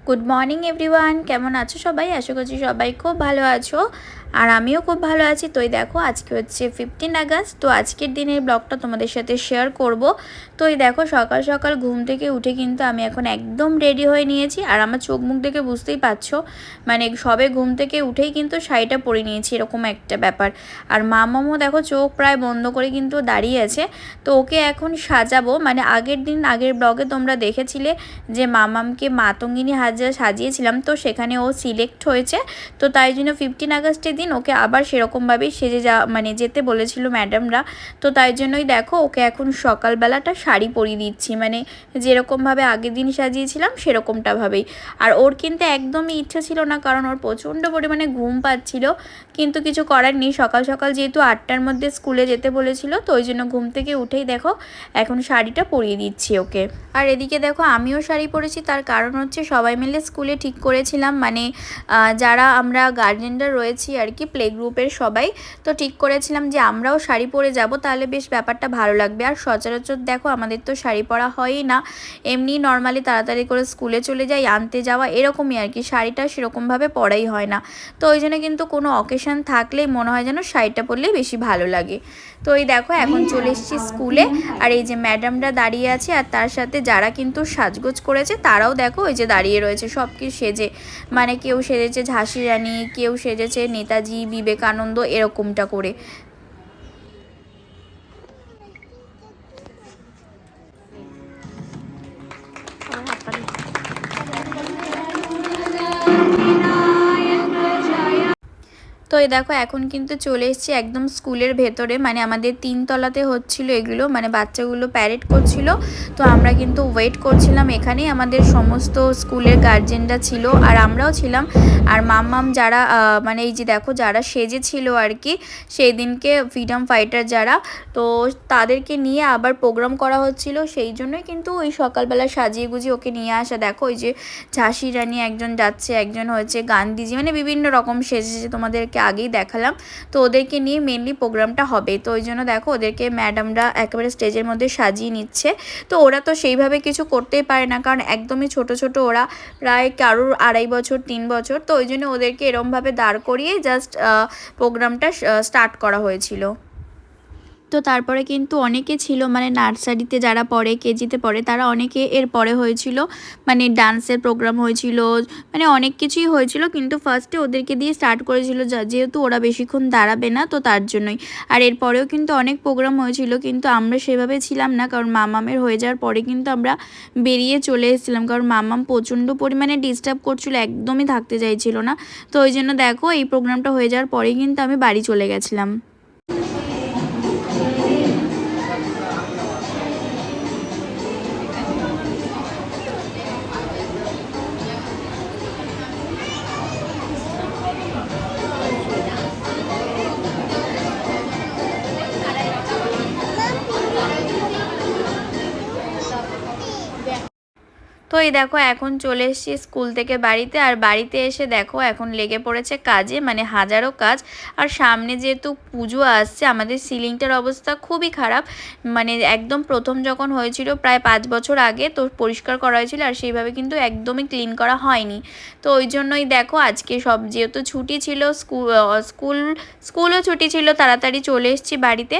Good morning everyone, কেমন আছো সবাই? আশা করছি সবাই খুব ভালো আছো আর আমিও খুব ভালো আছি। তো দেখো আজকে হচ্ছে 15 আগস্ট। তো আজকের দিনের ব্লগটা তোমাদের সাথে শেয়ার করব। তো দেখো সকাল সকাল ঘুম থেকে উঠে কিন্তু আমি এখন একদম রেডি হয়ে নিয়েছি। আর আমার চোখ মুখ দেখে বুঝতেই পারছো, মানে সবে ঘুম থেকে উঠেই কিন্তু শাড়িটা পরে নিয়েছি, এরকম একটা ব্যাপার। আর মামামও দেখো চোখ প্রায় বন্ধ করে কিন্তু দাঁড়িয়ে আছে। তো ওকে এখন সাজাবো, মানে আগের ব্লগে তোমরা দেখেছিলে যে মামামকে মাতঙ্গিনী সাজিয়েছিলাম, তো সেখানে ও সিলেক্ট হয়েছে। তো তাই জন্য 15 আগস্টের দিন ওকে আবার সেরকমভাবেই সেজে যেতে বলেছিল ম্যাডামরা। তো তাই জন্যই দেখো ওকে এখন সকালবেলাটা শাড়ি পরিয়ে দিচ্ছি, মানে যেরকমভাবে আগের দিন সাজিয়েছিলাম সেরকমটাভাবেই। আর ওর কিন্তু একদমই ইচ্ছে ছিল না, কারণ ওর প্রচণ্ড পরিমাণে ঘুম পাচ্ছিল, কিন্তু কিছু করার নেই। সকাল সকাল যেহেতু 8টার মধ্যে স্কুলে যেতে বলেছিল, তো ওই জন্য ঘুম থেকে উঠেই দেখো এখন শাড়িটা পরিয়ে দিচ্ছি ওকে। আর এদিকে দেখো আমিও শাড়ি পরেছি, তার কারণ হচ্ছে সবাই মিলে স্কুলে ঠিক করেছিলাম, মানে যারা আমরা গার্জেনরা রয়েছি আর কি, প্লে গ্রুপের সবাই, তো ঠিক করেছিলাম যে আমরাও শাড়ি পরে যাব, তাহলে বেশ ব্যাপারটা ভালো লাগবে। আর সচরাচর দেখো আমাদের তো শাড়ি পরা হয়ই না, এমনি নর্মালি তাড়াতাড়ি করে স্কুলে চলে যাই, আনতে যাওয়া এরকমই আর কি, শাড়িটা সেরকমভাবে পরাই হয় না। তো ওই জন্য কিন্তু কোনো অকেশন থাকলেই মনে হয় যেন শাড়িটা পরলেই বেশি ভালো লাগে। তো এই দেখো এখন চলে এসেছি স্কুলে, আর এই যে ম্যাডামরা দাঁড়িয়ে আছে, আর তার সাথে যারা কিন্তু সাজগোজ করেছে তারাও দেখো ওই যে দাঁড়িয়ে রয়েছে সব কিছু সেজে, মানে কেউ সেজেছে ঝাঁসি রানী, কেউ সেজেছে নেতাজি, বিবেকানন্দ, এরকমটা করে। তো এই দেখো এখন কিন্তু চলে এসেছি একদম স্কুলের ভেতরে, মানে আমাদের 3তলাতে হচ্ছিল এগুলো, মানে বাচ্চাগুলো প্যারেড করছিল। তো আমরা কিন্তু ওয়েট করছিলাম এখানেই, আমাদের সমস্ত স্কুলের গার্জেনরা ছিল আর আমরাও ছিলাম। আর মাম্মাম যারা মানে এই যে দেখো যারা সেজেছিল আর কি সেই দিনকে ফ্রিডম ফাইটার যারা, তো তাদেরকে নিয়ে আবার প্রোগ্রাম করা হচ্ছিল, সেই জন্যই কিন্তু ওই সকালবেলা সাজিয়ে গুজিয়ে ওকে নিয়ে আসা। দেখো ওই যে ঝাঁসি রানী একজন যাচ্ছে, একজন হয়েছে গান্ধীজি, মানে বিভিন্ন রকম সেজেছে, তোমাদেরকে আগেই দেখালাম। তো ওদেরকে নিয়ে মেনলি প্রোগ্রামটা হবে, তো ওই জন্য দেখো ওদেরকে ম্যাডামরা একেবারে স্টেজের মধ্যে সাজিয়ে নিচ্ছে। তো ওরা তো সেইভাবে কিছু করতেই পারে না, কারণ একদমই ছোট ছোট ওরা, প্রায় কারোর 2.5 বছর 3 বছর, তো ওই জন্য ওদেরকে এরমভাবে দাঁড় করিয়ে জাস্ট প্রোগ্রামটা স্টার্ট করা হয়েছিল। তো তারপরে কিন্তু অনেকে ছিল, মানে নার্সারিতে যারা পড়ে, কেজিতে পড়ে, তারা অনেকে এর পরে হয়েছিল, মানে ডান্সের প্রোগ্রাম হয়েছিল, মানে অনেক কিছুই হয়েছিল, কিন্তু ফার্স্টে ওদেরকে দিয়ে স্টার্ট করেছিল, যেহেতু ওরা বেশিক্ষণ দাঁড়াবে না, তো তার জন্যই। আর এরপরেও কিন্তু অনেক প্রোগ্রাম হয়েছিল, কিন্তু আমরা সেভাবে ছিলাম না, কারণ মামামের হয়ে যাওয়ার পরে কিন্তু আমরা বেরিয়ে চলে এসেছিলাম, কারণ মামাম প্রচণ্ড পরিমাণে ডিস্টার্ব করছিল, একদমই থাকতে চাইছিল না। তো ওই জন্য দেখো এই প্রোগ্রামটা হয়ে যাওয়ার পরেই কিন্তু আমি বাড়ি চলে গেছিলাম। তো এই দেখো এখন চলে এসেছি স্কুল থেকে বাড়িতে, আর বাড়িতে এসে দেখো এখন লেগে পড়েছে কাজে, মানে হাজারো কাজ। আর সামনে যেহেতু পুজো আসছে, আমাদের সিলিংটার অবস্থা খুবই খারাপ, মানে একদম প্রথম যখন হয়েছিল প্রায় 5 বছর আগে, তো পরিষ্কার করা হয়েছিল, আর সেইভাবে কিন্তু একদমই ক্লিন করা হয়নি। তো ওই জন্যই দেখো আজকে সব যেহেতু ছুটি ছিল, স্কুলও ছুটি ছিল, তাড়াতাড়ি চলে এসেছি বাড়িতে।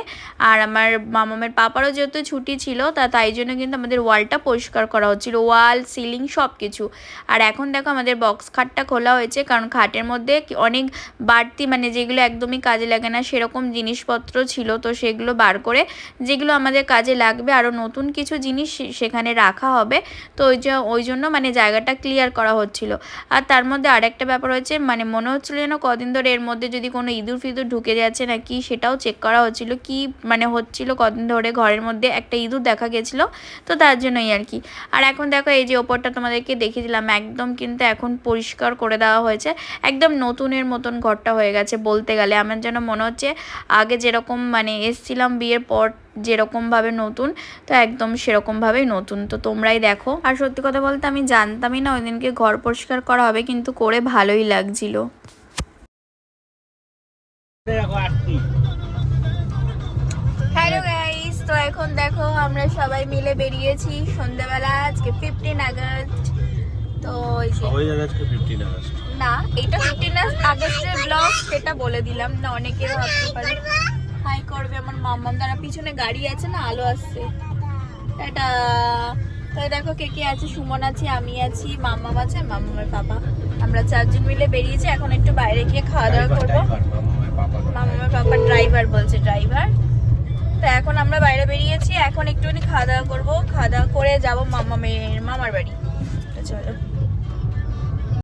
আর আমার মামামের পাপারও যেহেতু ছুটি ছিল, তাই জন্য কিন্তু আমাদের ওয়ালটা পরিষ্কার করা হচ্ছিল, ওয়াল সিলিং সব কিছু। আর এখন দেখো আমাদের বক্স খাটটা খোলা হয়েছে, কারণ খাটের মধ্যে অনেক বাড়তি, মানে যেগুলো একদমই কাজে লাগে না সেরকম জিনিসপত্র ছিল, তো সেগুলো বার করে যেগুলো আমাদের কাজে লাগবে আরও নতুন কিছু জিনিস সেখানে রাখা হবে। তো ওই জন্য মানে জায়গাটা ক্লিয়ার করা হচ্ছিল। আর তার মধ্যে আরেকটা ব্যাপার হচ্ছে, মানে মনে হচ্ছিলো যেন কদিন ধরে এর মধ্যে যদি কোনো ইঁদুর ফিঁদুর ঢুকে যাচ্ছে নাকি, সেটাও চেক করা হচ্ছিল, কি মানে হচ্ছিল কদিন ধরে ঘরের মধ্যে একটা ইঁদুর দেখা গেছিলো, তো তার জন্যই আর কি। আর এখন দেখো এই যে ওপরটা তোমাদেরকে দেখিয়ে দিলাম, একদম কিন্তু এখন পরিষ্কার করে দেওয়া হয়েছে, একদম নতুনের মতন ঘরটা হয়ে গেছে বলতে গেলে। আমার যেন মনে হচ্ছে আগে যেরকম মানে এসছিলাম বিয়ের পর যেরকমভাবে নতুন, তো একদম সেরকমভাবেই নতুন। তো তোমরাই দেখো। আর সত্যি কথা বলতে আমি জানতামই না ওই দিনকে ঘর পরিষ্কার করা হবে, কিন্তু করে ভালোই লাগছিল। হ্যালো গাইস, তো এখন দেখো আমরা সবাই মিলে বেরিয়েছি সন্ধ্যাবেলা, আজকে 15 আগস্ট। তো ওই যে সবাই জানে আজকে 15 আগস্ট। না, এটা 15 আগস্টের ব্লগ, সেটা বলে দিলাম না, অনেকে ভাবতে পারে হাই করবে আমার মাম্মাম। দ্বারা পিছনে গাড়ি আছে না, আলো আসছে। টাটা। তো দেখো কে কে আছে, সুমন আছে, আমি আছি, মাম্মাম আছে, মাম্মামের পাপা। আমরা 4 জন মিলে বেরিয়েছি, এখন একটু বাইরে গিয়ে খাওয়া দাওয়া করবো। মাম্মামের পাপা ড্রাইভার বলছে, ড্রাইভার। তো এখন আমরা বাইরে বেরিয়েছি, এখন একটুখানি খাওয়া দাওয়া করবো, খাওয়া দাওয়া করে যাবো মাম্মামের মামার বাড়ি। তো চলো।